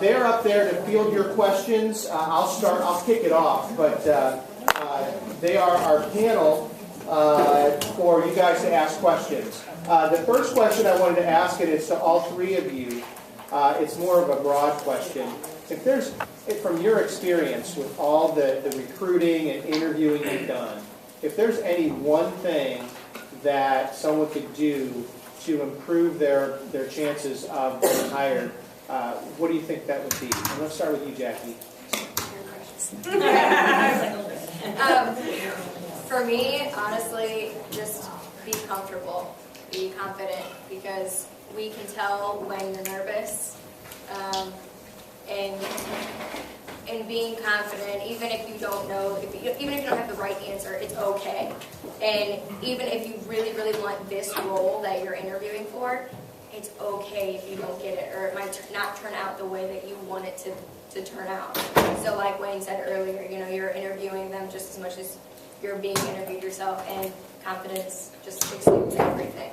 They're up there to field your questions. I'll kick it off, but they are our panel for you guys to ask questions. The first question I wanted to ask, and it's to all three of you, it's more of a broad question. From your experience with all the recruiting and interviewing you've done, if there's any one thing that someone could do to improve their chances of being hired, what do you think that would be? And let's start with you, Jackie. For me, honestly, just be comfortable, be confident, because we can tell when you're nervous. And being confident, even if you don't know, even if you don't have the right answer, it's okay. And even if you really, really want this role that you're interviewing for, it's okay if you don't get it, or it might not turn out the way that you want it to turn out. So like Wayne said earlier, you're interviewing them just as much as you're being interviewed yourself, and confidence just exceeds everything.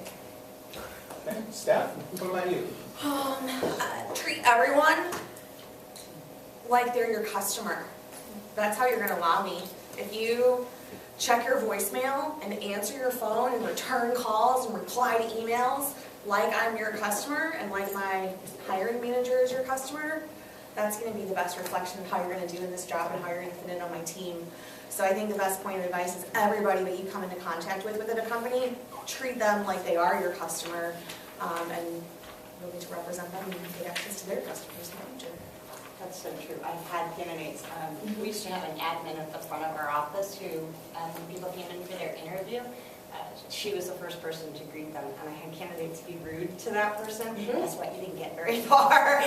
Okay. Steph, what about you? Treat everyone like they're your customer. That's how you're going to wow me. If you check your voicemail and answer your phone and return calls and reply to emails like I'm your customer and like my hiring manager is your customer, that's going to be the best reflection of how you're going to do in this job and how you're going to fit in on my team. So I think the best point of advice is everybody that you come into contact with within a company, treat them like they are your customer, and you'll get to represent them and get access to their customers in the future. That's so true. I've had candidates. We used to have an admin at the front of our office who, when people came in for their interview, she was the first person to greet them. And I had candidates be rude to that person. That's why you didn't get very far.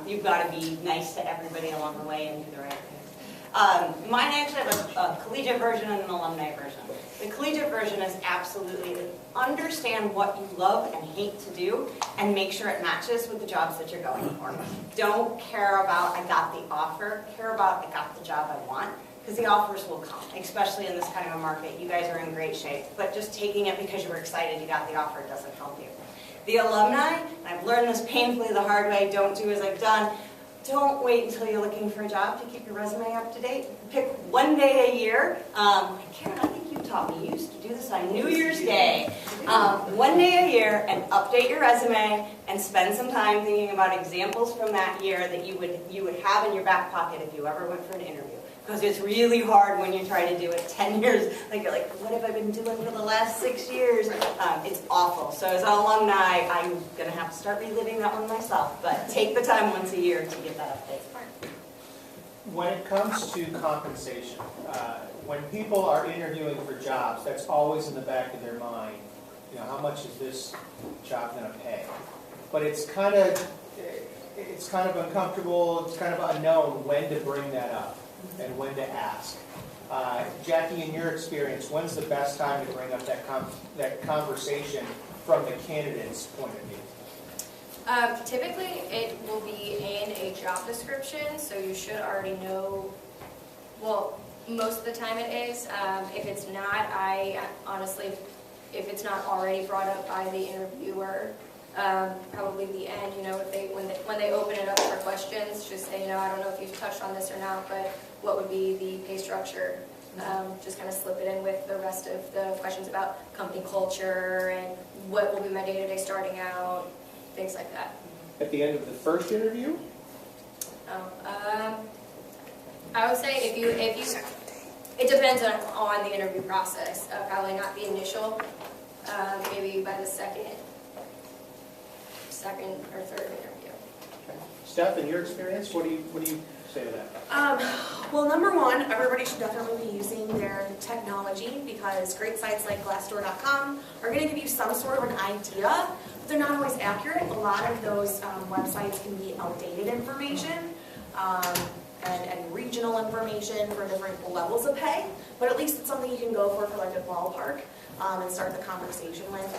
You've got to be nice to everybody along the way and do the right thing. Mine actually have a collegiate version and an alumni version. The collegiate version is absolutely understand what you love and hate to do and make sure it matches with the jobs that you're going for. Don't care about I got the offer, care about I got the job I want, because the offers will come, especially in this kind of a market. You guys are in great shape, but just taking it because you were excited you got the offer doesn't help you. The alumni, and I've learned this painfully the hard way, don't do as I've done. Don't wait until you're looking for a job to keep your resume up to date. Pick one day a year. Karen, I think you taught me. You used to do this on New Year's Day. One day a year, and update your resume and spend some time thinking about examples from that year that you would have in your back pocket if you ever went for an interview. Because it's really hard when you try to do it 10 years. You're like, what have I been doing for the last 6 years? It's awful. So as an alumni, I'm going to have to start reliving that one myself. But take the time once a year to get that update. When it comes to compensation, when people are interviewing for jobs, that's always in the back of their mind. How much is this job going to pay? But it's kind of uncomfortable. It's kind of unknown when to bring that up and when to ask. Jackie, in your experience, when's the best time to bring up that conversation from the candidate's point of view? Typically, it will be in a job description, so you should already know. Well, most of the time it is. If it's not, honestly, if it's not already brought up by the interviewer, probably the end. When they open it up for questions, just say, I don't know if you've touched on this or not, but what would be the pay structure? Just kind of slip it in with the rest of the questions about company culture and what will be my day-to-day starting out, things like that. At the end of the first interview? I would say if you, it depends on the interview process. Probably not the initial. Maybe by the second or third interview. Okay. Steph, in your experience, what do you say to that? Well, number one, everybody should definitely be using their technology, because great sites like Glassdoor.com are going to give you some sort of an idea, but they're not always accurate. A lot of those websites can be outdated information and regional information for different levels of pay, but at least it's something you can go for like a ballpark and start the conversation with.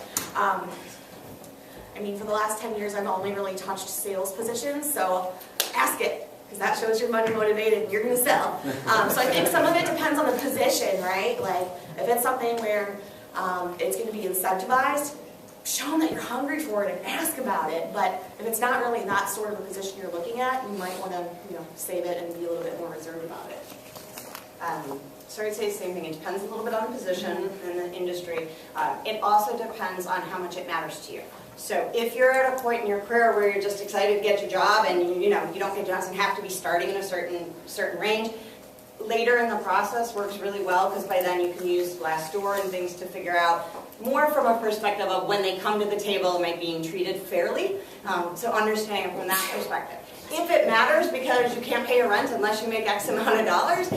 For the last 10 years, I've only really touched sales positions, so ask it, because that shows you're money motivated and you're going to sell. So I think some of it depends on the position, right? Like, if it's something where it's going to be incentivized, show them that you're hungry for it and ask about it. But if it's not really that sort of a position you're looking at, you might want to, save it and be a little bit more reserved about it. So I'd say the same thing. It depends a little bit on the position and the industry. It also depends on how much it matters to you. So if you're at a point in your career where you're just excited to get your job and you don't get doesn't have to be starting in a certain range, later in the process works really well because by then you can use Glassdoor and things to figure out more from a perspective of when they come to the table, am I being treated fairly? So understanding from that perspective. If it matters because you can't pay your rent unless you make X amount of dollars,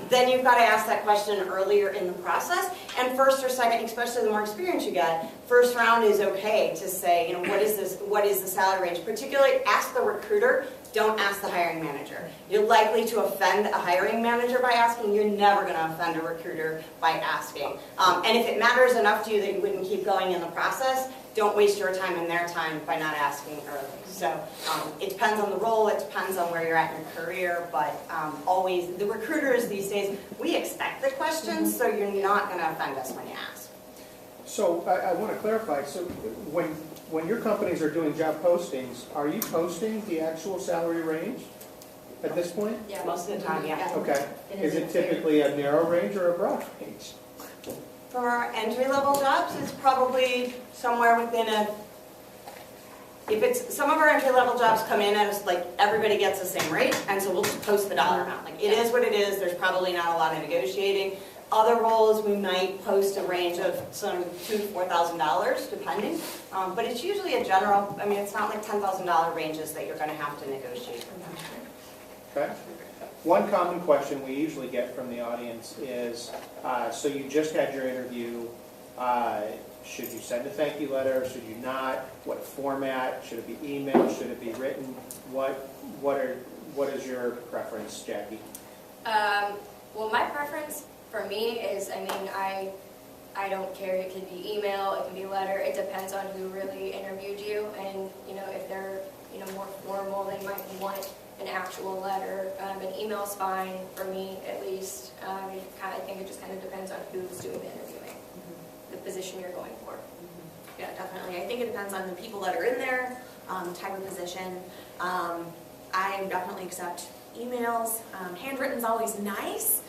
then you've got to ask that question earlier in the process. And first or second, especially the more experience you get, first round is okay to say, what is the salary range? Particularly ask the recruiter, don't ask the hiring manager. You're likely to offend a hiring manager by asking. You're never going to offend a recruiter by asking. And if it matters enough to you that you wouldn't keep going in the process, don't waste your time and their time by not asking early. So it depends on the role, it depends on where you're at in your career, but always, the recruiters these days, we expect the questions, so you're not going to offend us when you ask. So I want to clarify, so when your companies are doing job postings, are you posting the actual salary range at this point? Yeah. Most of the time, yeah. Okay. Is it typically a narrow range or a broad range? For our entry-level jobs, it's probably somewhere within some of our entry-level jobs come in as like everybody gets the same rate, and so we'll just post the dollar amount. Like it is what it is, there's probably not a lot of negotiating. Other roles, we might post a range of some $2,000 to $4,000, depending. But it's usually a general, it's not like $10,000 ranges that you're going to have to negotiate. Okay. One common question we usually get from the audience is, so you just had your interview, should you send a thank you letter, should you not? What format? Should it be email? Should it be written? What is your preference, Jackie? Well, my preference for me is, I don't care. It could be email, it can be letter. It depends on who really interviewed you, and if they're more formal, they might want an actual letter. An email's fine for me, at least. I think it just kind of depends on who's doing the interviewing, the position you're going for. Yeah, definitely. I think it depends on the people that are in there, the type of position. I definitely accept emails. Handwritten's always nice,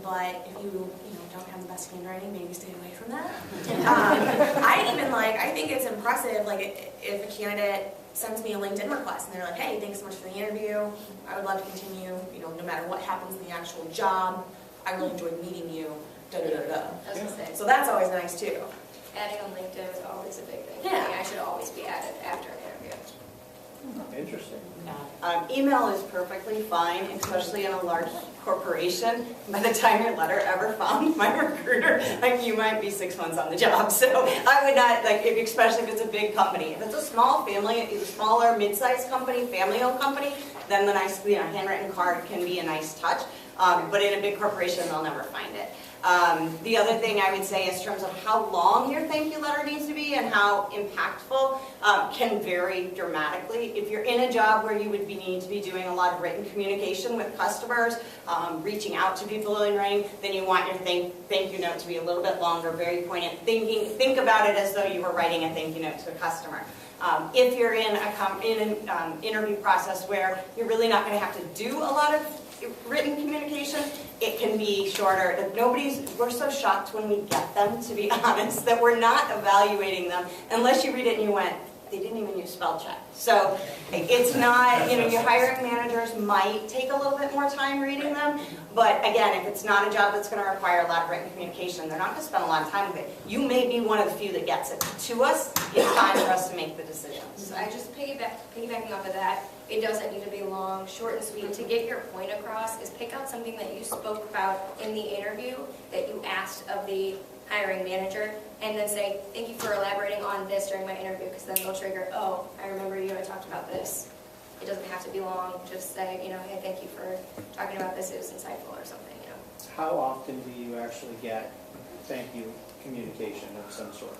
but if you don't have the best handwriting, maybe stay away from that. I think it's impressive, if a candidate sends me a LinkedIn request and they're like, hey, thanks so much for the interview. I would love to continue, no matter what happens in the actual job. I really enjoyed meeting you, da-da-da-da. I was gonna say. So that's always nice too. Adding on LinkedIn is always a big thing. Yeah. I should always be added after an interview. Interesting. Email is perfectly fine, especially in a large corporation. By the time your letter ever found my recruiter, you might be 6 months on the job. So I would not, especially if it's a big company. If it's a small family, a smaller, mid-sized company, family-owned company, then the nice, handwritten card can be a nice touch. But in a big corporation, they'll never find it. The other thing I would say is in terms of how long your thank you letter needs to be and how impactful can vary dramatically. If you're in a job where you would need to be doing a lot of written communication with customers, reaching out to people in writing, then you want your thank you note to be a little bit longer, very poignant. Think about it as though you were writing a thank you note to a customer. If you're in an interview process where you're really not going to have to do a lot of written communication, it can be shorter. We're so shocked when we get them, to be honest, that we're not evaluating them unless you read it and you went, they didn't even use spell check. So it's not, your hiring managers might take a little bit more time reading them, but again, if it's not a job that's going to require a lot of written communication, they're not going to spend a lot of time with it. You may be one of the few that gets it. To us, it's time for us to make the decisions. So I just piggybacking off of that, it doesn't need to be long, short and sweet. To get your point across is pick out something that you spoke about in the interview that you asked of the hiring manager, and then say, thank you for elaborating on this during my interview, because then they'll trigger, oh, I remember you, I talked about this. It doesn't have to be long, just say, hey, thank you for talking about this, it was insightful or something, How often do you actually get thank you communication of some sort?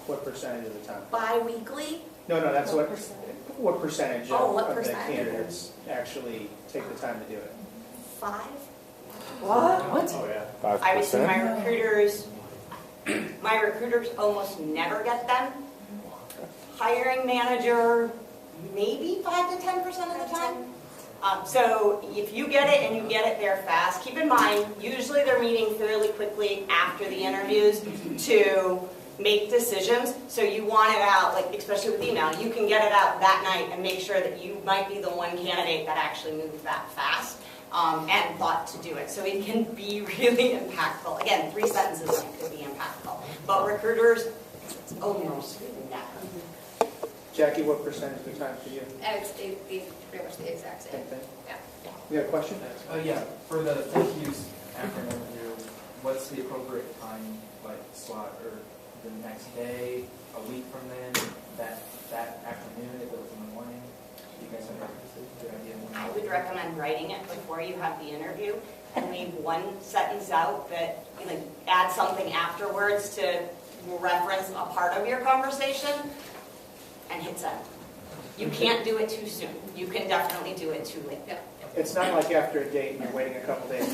What percentage of the time? Bi-weekly? No, that's what percentage of the percentage? candidates actually take the time to do it? 5? What? Oh, yeah. I would say my recruiters, My recruiters almost never get them. Hiring manager, maybe 5 to 10% of the time. So if you get it and you get it there fast, keep in mind, usually they're meeting fairly quickly after the interviews to make decisions. So you want it out, like especially with email, you can get it out that night and make sure that you might be the one candidate that actually moved that fast and thought to do it. So it can be really impactful. Again, 3 sentences could be impactful. But recruiters, almost never. Jackie, what percentage of the time for you? It's pretty much the exact same. Same thing? Yeah. You got a question? Yeah, for the thank yous after an interview, what's the appropriate time, like slot, or the next day, a week from then, that afternoon, if it was in the morning? Do you guys have preferences? Good idea. I would recommend writing it before you have the interview and leave one sentence out that, add something afterwards to reference a part of your conversation and hit send. You can't do it too soon. You can definitely do it too late. Yeah. It's not like after a date and you're waiting a couple days.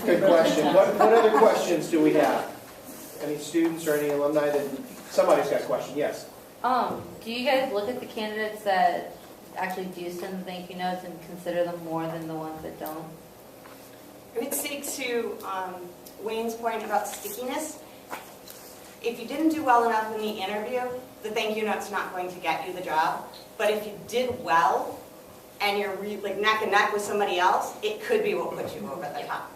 Good question. What other questions do we have? Any students or any alumni that, somebody's got a question, yes. Do you guys look at the candidates that actually do send thank you notes and consider them more than the ones that don't? I would say to Wayne's point about stickiness, if you didn't do well enough in the interview, the thank you note's not going to get you the job. But if you did well and you're neck and neck with somebody else, it could be what puts you over the top.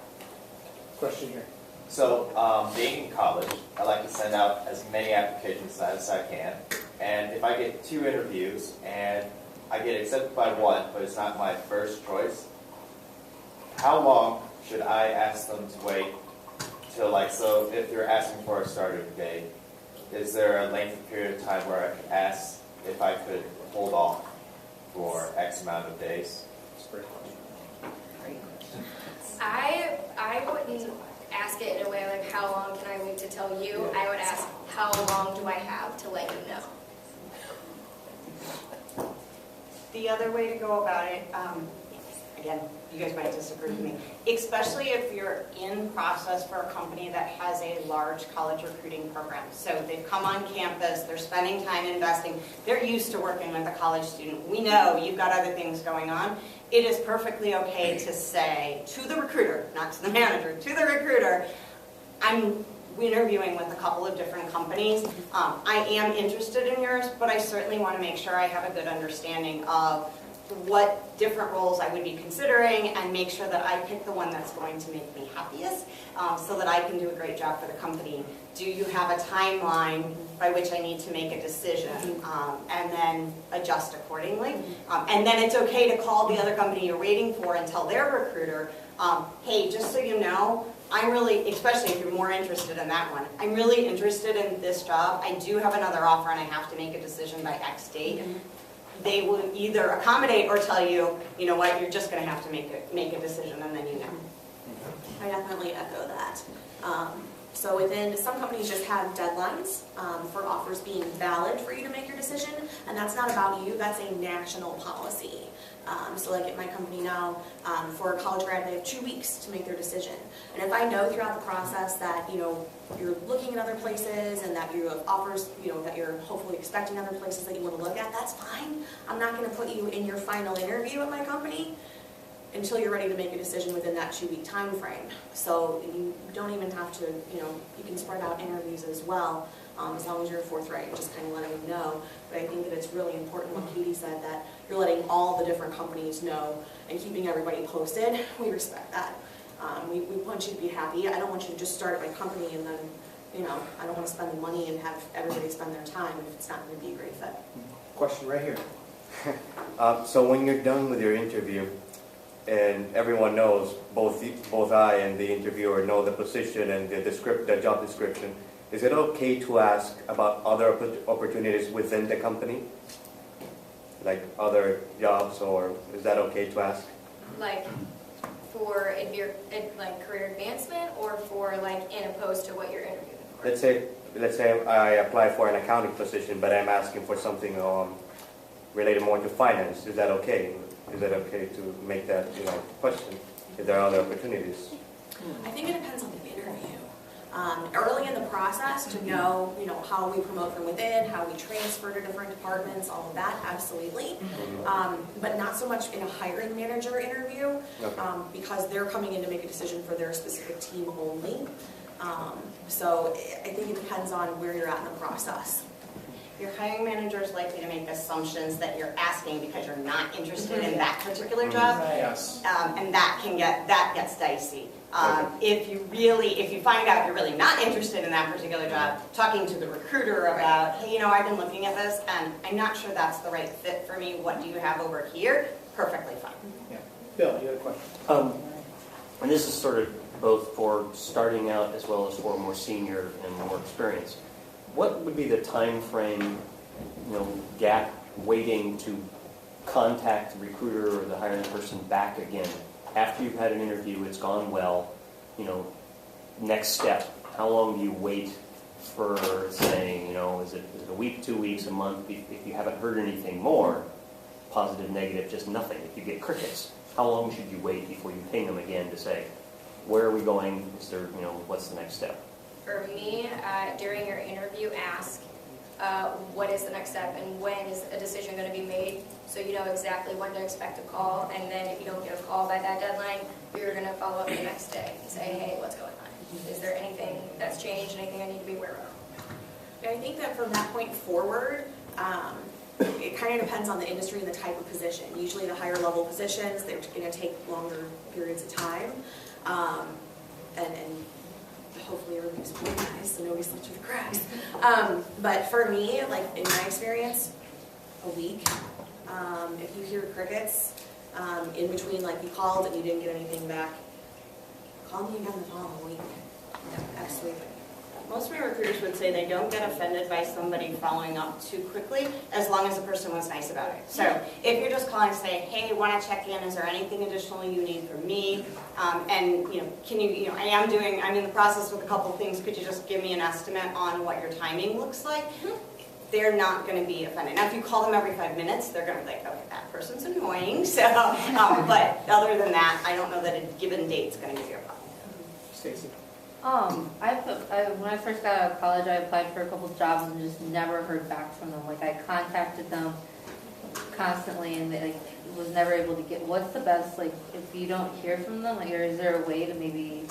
Question here. So, being in college, I like to send out as many applications as I can. And if I get 2 interviews and I get accepted by one, but it's not my first choice, how long should I ask them to wait till, so if you're asking for a starter date, is there a lengthy period of time where I could ask if I could hold off for X amount of days? That's a great question. I wouldn't ask it in a way like, how long can I wait to tell you? I would ask, how long do I have to let you know? The other way to go about it, again, you guys might disagree with me, especially if you're in process for a company that has a large college recruiting program. So they've come on campus, they're spending time investing, they're used to working with a college student. We know you've got other things going on. It is perfectly okay to say to the recruiter, not to the manager, to the recruiter, I'm interviewing with a couple of different companies. I am interested in yours, but I certainly want to make sure I have a good understanding of what different roles I would be considering and make sure that I pick the one that's going to make me happiest so that I can do a great job for the company. Do you have a timeline by which I need to make a decision and then adjust accordingly? And then it's okay to call the other company you're waiting for and tell their recruiter, hey, just so you know, I'm really, especially if you're more interested in that one, I'm really interested in this job. I do have another offer and I have to make a decision by X date. They will either accommodate or tell you, you know what, you're just going to have to make a decision, and then you know. I definitely echo that. So within, some companies just have deadlines for offers being valid for you to make your decision, and that's not about you, that's a national policy. So like at my company now, for a college grad, they have 2 weeks to make their decision. And if I know throughout the process that, you're looking at other places and that you have offers, that you're hopefully expecting other places that you want to look at, that's fine. I'm not going to put you in your final interview at my company until you're ready to make a decision within that 2-week time frame. So you don't even have to, you can spread out interviews as well, as long as you're forthright and just kind of letting them know. But I think that it's really important what Katie said, that you're letting all the different companies know and keeping everybody posted. We respect that. We want you to be happy. I don't want you to just start at my company and then, I don't want to spend the money and have everybody spend their time if it's not going to be a great fit. Question right here. So when you're done with your interview, and everyone knows, both I and the interviewer know the position and the job description, is it okay to ask about other opportunities within the company? Like other jobs, or is that okay to ask? Like for career advancement, or for in opposed to what you're interviewing for? Let's say I apply for an accounting position, but I'm asking for something related more to finance. Is that okay? Is it okay to make that, question if there are other opportunities? I think it depends on the interview. Early in the process, to know, how we promote from within, how we transfer to different departments, all of that, absolutely. But not so much in a hiring manager interview, because they're coming in to make a decision for their specific team only. So I think it depends on where you're at in the process. Your hiring manager is likely to make assumptions that you're asking because you're not interested in that particular job. Yes. And that gets dicey. If you find out you're really not interested in that particular job, talking to the recruiter about, hey, I've been looking at this and I'm not sure that's the right fit for me. What do you have over here? Perfectly fine. Yeah. Bill, you had a question? And this is sort of both for starting out as well as for more senior and more experienced. What would be the time frame, gap waiting to contact the recruiter or the hiring person back again after you've had an interview, it's gone well, next step? How long do you wait for saying, is it a week, 2 weeks, a month? If you haven't heard anything more, positive, negative, just nothing. If you get crickets, how long should you wait before you ping them again to say, where are we going? Is there, what's the next step? For me, during your interview, ask what is the next step and when is a decision going to be made, so you know exactly when to expect a call. And then if you don't get a call by that deadline, you're going to follow up the next day and say, hey, what's going on? Is there anything that's changed, anything I need to be aware of? And I think that from that point forward, it kind of depends on the industry and the type of position. Usually the higher level positions, they're going to take longer periods of time. And hopefully everybody's organized so nobody slips through the cracks. But for me, like in my experience, a week. If you hear crickets in between, like you called and you didn't get anything back, call me again the following week. Yeah, absolutely. Most of my recruiters would say they don't get offended by somebody following up too quickly as long as the person was nice about it. So if you're just calling to say, hey, want to check in, is there anything additional you need from me? And can you, I'm in the process with a couple of things, could you just give me an estimate on what your timing looks like? They're not going to be offended. Now if you call them every 5 minutes, they're going to be like, okay, that person's annoying. So, but other than that, I don't know that a given date's going to give you a problem. Stacy? When I first got out of college, I applied for a couple jobs and just never heard back from them. Like, I contacted them constantly and they was never able to get, what's the best, if you don't hear from them, or is there a way to maybe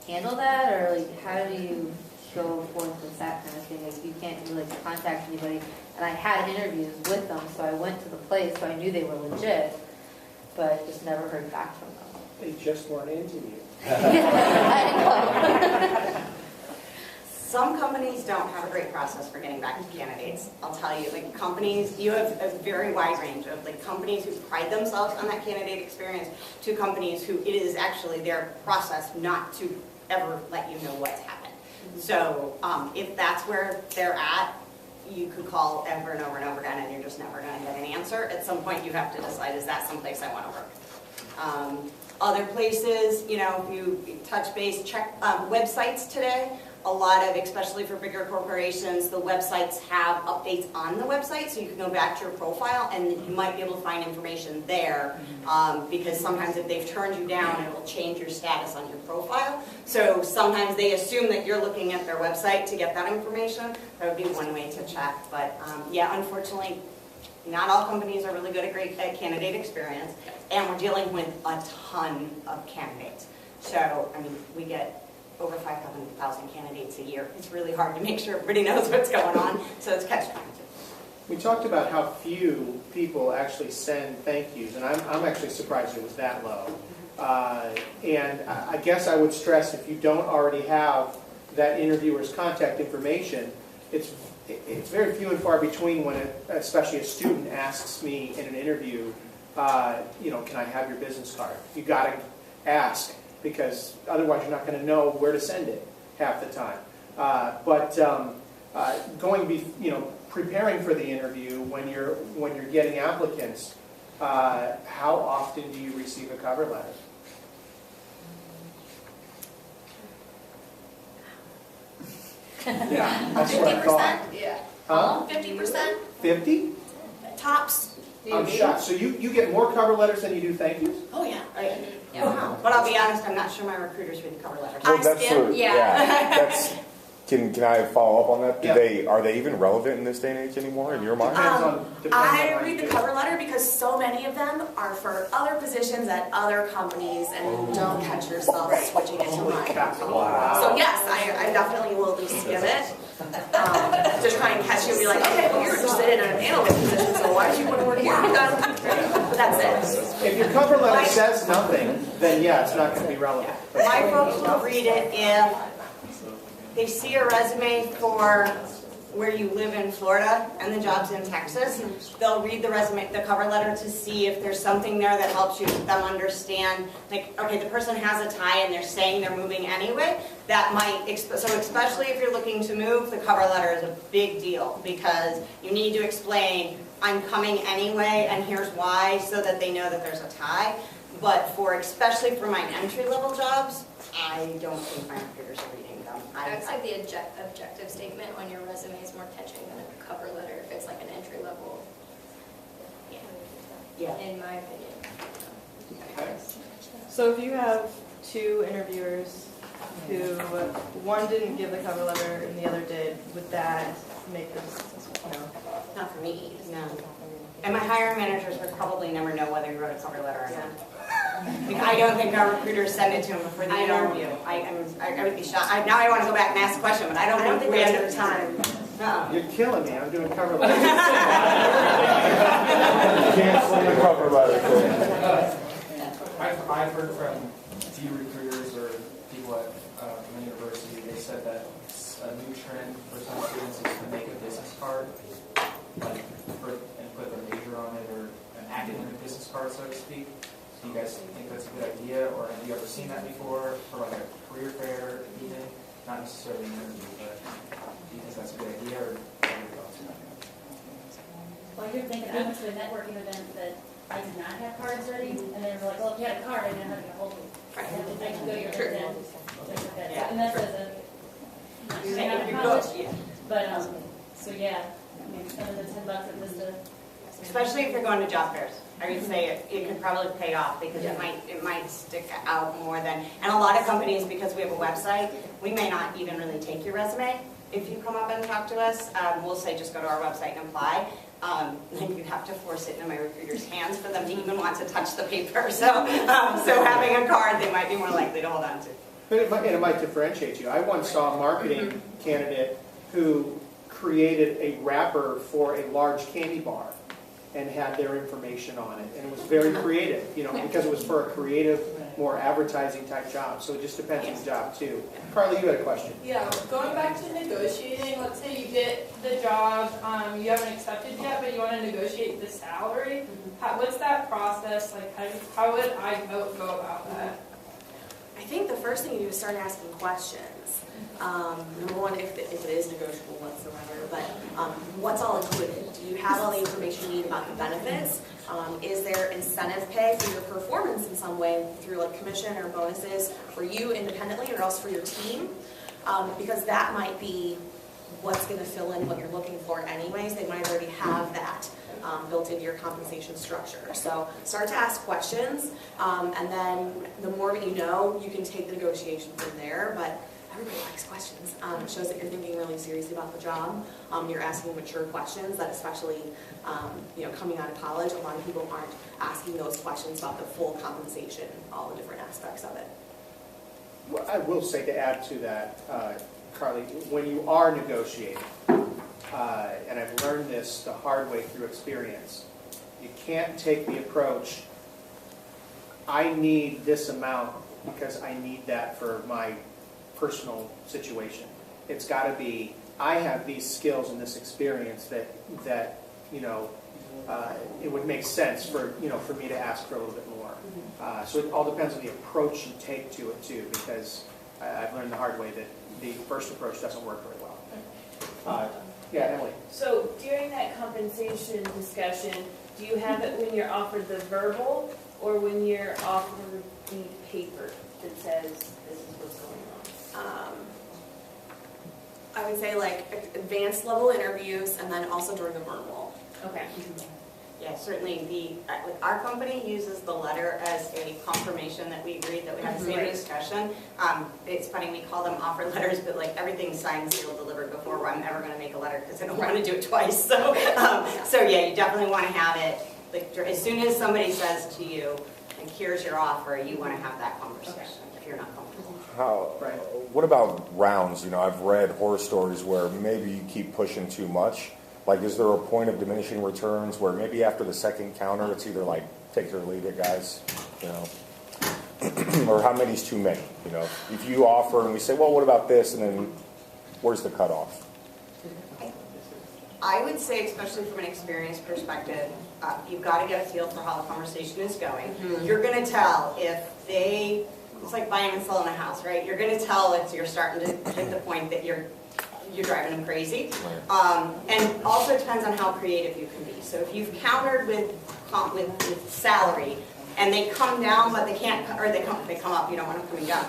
handle that? Or, how do you go forth with that kind of thing? You can't really contact anybody. And I had interviews with them, so I went to the place, so I knew they were legit, but just never heard back from them. They just weren't into you. Some companies don't have a great process for getting back to candidates. I'll tell you, companies, you have a very wide range of companies who pride themselves on that candidate experience to companies who it is actually their process not to ever let you know what's happened. So if that's where they're at, you could call over and over and over again and you're just never going to get an answer. At some point you have to decide, is that someplace I want to work? Other places, if you touch base, check websites today. A lot of, especially for bigger corporations, the websites have updates on the website, so you can go back to your profile and you might be able to find information there, because sometimes if they've turned you down, it will change your status on your profile. So sometimes they assume that you're looking at their website to get that information. That would be one way to check. But yeah, unfortunately, not all companies are really good at candidate experience, and we're dealing with a ton of candidates. So, we get over 5,000 candidates a year. It's really hard to make sure everybody knows what's going on, so it's catch-22. We talked about how few people actually send thank yous, and I'm actually surprised it was that low. And I guess I would stress, if you don't already have that interviewer's contact information, it's very few and far between when, especially a student asks me in an interview, can I have your business card? You got to ask, because otherwise you're not going to know where to send it half the time. Preparing for the interview when you're getting applicants, how often do you receive a cover letter? Yeah, that's what I thought. 50%? Yeah. Huh? 50%? 50? Tops. I'm shocked. So you get more cover letters than you do thank yous? Oh, yeah. Yeah. But I'll be honest, I'm not sure my recruiters read the cover letters. I Well, that's skim, what, yeah. That's. Can I follow up on that? Yeah. Are they even relevant in this day and age anymore? In your mind? Depends I on read the cover letter because so many of them are for other positions at other companies, and don't catch yourself switching it to Holy mine. cow. Wow. So yes, I definitely will at least skim it. To try and catch you and be like, okay, well, you're interested in an analyst position, so why don't you want to work here? That's it. If your cover letter says nothing, then yeah, it's not going to be relevant. My folks will read it if they see a resume for where you live in Florida and the job's in Texas. They'll read the resume, the cover letter, to see if there's something there that helps them understand, like, okay, the person has a tie and they're saying they're moving anyway. That might, so especially if you're looking to move, the cover letter is a big deal, because you need to explain, I'm coming anyway and here's why, so that they know that there's a tie. But especially for my entry-level jobs, I don't think my recruiters are reading them. I would say the objective statement on your resume is more catching than a cover letter if it's like an entry level. Yeah. In my opinion. Okay. So if you have two interviewers who, one didn't give the cover letter and the other did, would that make them successful? No. Not for me, no. And my hiring managers would probably never know whether you wrote a cover letter or not. Like, I don't think our recruiters send it to them before the interview. I would be shocked. Now I want to go back and ask a question, but I don't think we have the time. You're killing me. I'm doing cover letters. Canceling the cover letter. I've heard from a few recruiters or people at my university, they said that a new trend for some students is to make a business card, like, and put their major on it, or an academic business card, so to speak. Do you guys think that's a good idea, or have you ever seen that before, for like a career fair even? Not necessarily an interview, but do you think that's a good idea, or what are your thoughts on that? Well, you're thinking, I went to a networking event that I did not have cards ready, and they were like, well, if you had a card, I didn't know how to get a hold of you. I can go to your LinkedIn. And that's as a, not straight out of college, but, so yeah, I mean, some of the $10 at Vista. Especially if you're going to job fairs. I would say it could probably pay off, because it might stick out more than, and a lot of companies, because we have a website, we may not even really take your resume if you come up and talk to us. We'll say just go to our website and apply. Then you have to force it into my recruiter's hands for them to even want to touch the paper. So having a card, they might be more likely to hold on to. But it might differentiate you. I once saw a marketing candidate who created a wrapper for a large candy bar and had their information on it. And it was very creative, because it was for a creative, more advertising type job. So it just depends on the job too. Carly, you had a question. Yeah, going back to negotiating, let's say you get the job, you haven't accepted yet, but you want to negotiate the salary. What's that process? Like, how would I go about that? I think the first thing you do is start asking questions. Number one, if it is negotiable whatsoever, but what's all included? Do you have all the information you need about the benefits? Is there incentive pay for your performance in some way through like commission or bonuses for you independently or else for your team? Because that might be what's going to fill in what you're looking for anyways. They might already have that built into your compensation structure. So start to ask questions, and then the more that you know, you can take the negotiation from there. But everybody likes questions. It shows that you're thinking really seriously about the job. You're asking mature questions that, especially coming out of college, a lot of people aren't asking those questions about the full compensation, all the different aspects of it. Well, I will say, to add to that, Carly, when you are negotiating, and I've learned this the hard way through experience, you can't take the approach, I need this amount because I need that for my personal situation. It's got to be, I have these skills and this experience that it would make sense for me to ask for a little bit more. So it all depends on the approach you take to it too, because I've learned the hard way that the first approach doesn't work very well. Yeah, Emily. So during that compensation discussion, do you have it when you're offered the verbal or when you're offered the paper that says this is what's going on? I would say like advanced level interviews and then also during the verbal. Okay. Yeah, certainly our company uses the letter as a confirmation that we agreed that we had the same discussion. It's funny, we call them offer letters, but like everything's signed, sealed, delivered before I'm ever going to make a letter because I don't want to do it twice. So, so yeah, you definitely want to have it, like as soon as somebody says to you, like, here's your offer, you want to have that conversation if you're not comfortable. What about rounds? You know, I've read horror stories where maybe you keep pushing too much. Like, is there a point of diminishing returns where maybe after the second counter, it's either like, take it or leave it, guys, you know? Or how many's too many, you know? If you offer and we say, well, what about this? And then where's the cutoff? I would say, especially from an experience perspective, you've got to get a feel for how the conversation is going. You're going to tell if they, it's like buying and selling a house, right? You're going to tell if you're starting to hit the point that you're driving them crazy. And also it depends on how creative you can be. So if you've countered with salary and they come down but they can't, or they come up, you don't want them coming down.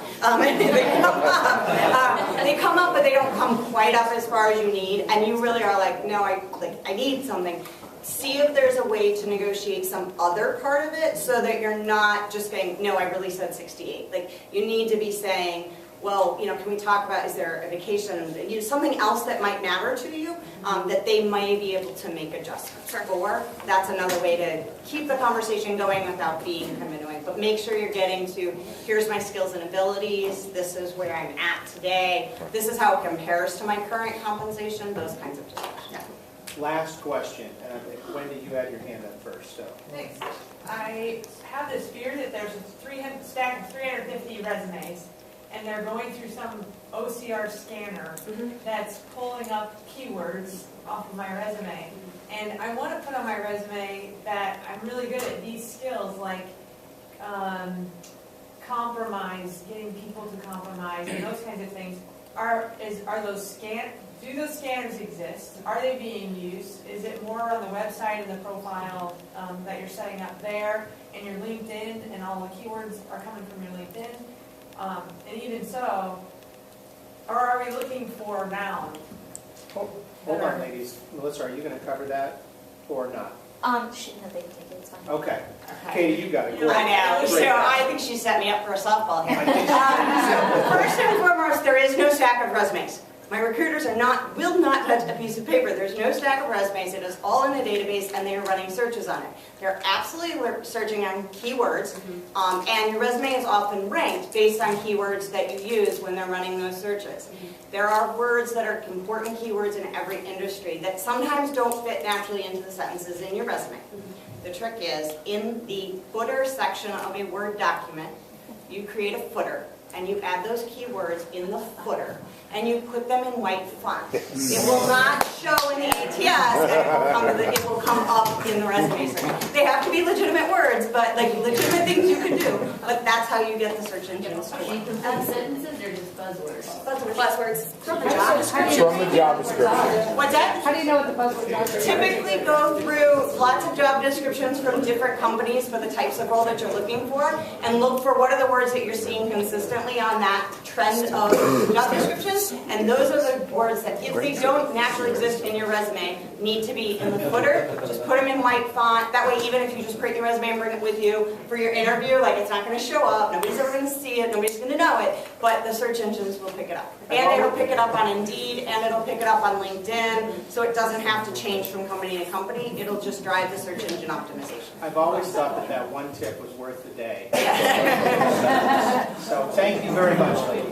They come up but they don't come quite up as far as you need, and you really are like, no, I need something. See if there's a way to negotiate some other part of it so that you're not just saying, no, I really said 68. Like, you need to be saying, well, you know, can we talk about, is there a vacation, you know, something else that might matter to you that they might be able to make adjustments for. That's another way to keep the conversation going without being kind of annoying. But make sure you're getting to, here's my skills and abilities, this is where I'm at today, this is how it compares to my current compensation, those kinds of discussions. Yeah. Last question. Wendy, you had your hand up first. So. Thanks. I have this fear that there's a stack of 350 resumes, and they're going through some OCR scanner that's pulling up keywords off of my resume. And I want to put on my resume that I'm really good at these skills, like compromise, getting people to compromise, and those kinds of things. Do those scanners exist? Are they being used? Is it more on the website and the profile that you're setting up there, and your LinkedIn, and all the keywords are coming from your LinkedIn? And even so, or are we looking for nouns? Hold on, ladies. Melissa, are you going to cover that or not? No, they can take it. It's fine. Okay. Katie, you got it. I know. So I think she set me up for a softball here. First and foremost, there is no stack of resumes. My recruiters will not touch a piece of paper. There's no stack of resumes. It is all in a database, and they are running searches on it. They're absolutely searching on keywords, and your resume is often ranked based on keywords that you use when they're running those searches. There are words that are important keywords in every industry that sometimes don't fit naturally into the sentences in your resume. The trick is, in the footer section of a Word document, you create a footer, and you add those keywords in the footer, and you put them in white font. It will not show in the ATS, and it will come up in the resume search. They have to be legitimate words, but like legitimate things you can do. But that's how you get the search engine score. Sentences or just buzzwords? Buzzwords from the job description. From the job description. What's that? How do you know what the buzzwords are? Typically go through lots of job descriptions from different companies for the types of role that you're looking for, and look for what are the words that you're seeing consistently on that trend of job descriptions. And those are the words that, if they don't naturally exist in your resume, need to be in the footer. Just put them in white font. That way, even if you just print your resume and bring it with you for your interview, like, it's not going to show up. Nobody's ever going to see it. Nobody's going to know it. But the search engines will pick it up. And it'll pick it up on Indeed, and it'll pick it up on LinkedIn. So it doesn't have to change from company to company. It'll just drive the search engine optimization. I've always thought that one tip was worth the day. So thank you very much, ladies.